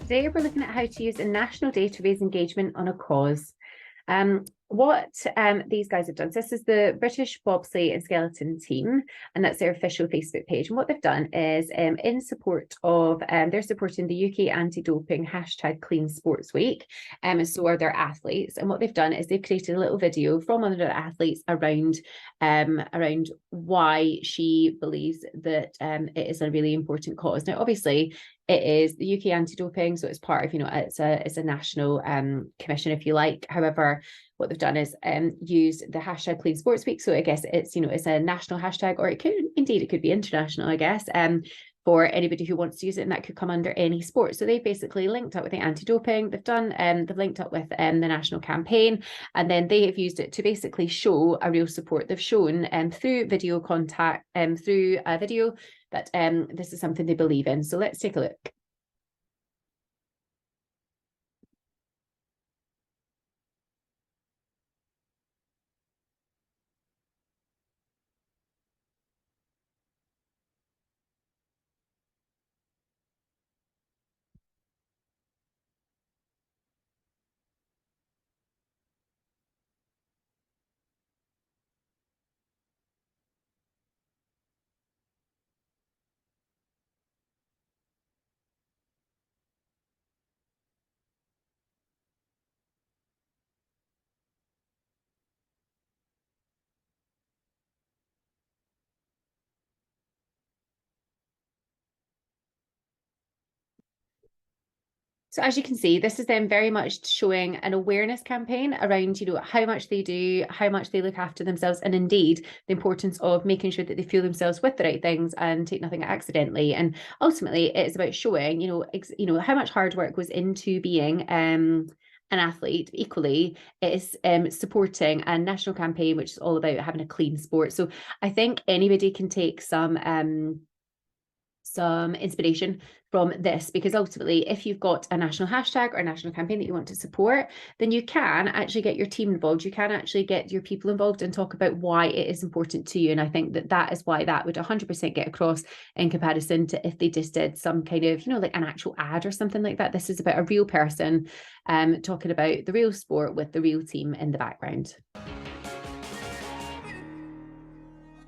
Today we're looking at how to use a national day to raise engagement on a cause. What these guys have done, so this is the British Bobsleigh and Skeleton team, and that's their official Facebook page. And what they've done is in support of, they're supporting the UK anti-doping hashtag Clean Sports Week, and so are their athletes. And what they've done is they've created a little video from one of their athletes around why she believes that it is a really important cause. Now, obviously, it is the UK anti-doping, so it's part of, it's a national commission, if you like. However, what they've done is use the hashtag Clean Sports Week. So I guess it's, it's a national hashtag, or it could be international, I guess, for anybody who wants to use it, and that could come under any sport. So they basically linked up with the anti-doping. They've linked up with the national campaign, and then they have used it to basically show a real support. They've shown through video contact, through a video, that this is something they believe in. So let's take a look. So as you can see, this is them very much showing an awareness campaign around, how much they do, how much they look after themselves, and indeed the importance of making sure that they fuel themselves with the right things and take nothing accidentally. And ultimately, it's about showing, how much hard work goes into being an athlete. Equally, it's supporting a national campaign which is all about having a clean sport. So I think anybody can take some inspiration from this, because ultimately, if you've got a national hashtag or a national campaign that you want to support, then you can actually get your team involved. You can actually get your people involved and talk about why it is important to you. And I think that is why that would 100% get across in comparison to if they just did some kind of, like an actual ad or something like that. This is about a real person talking about the real sport with the real team in the background.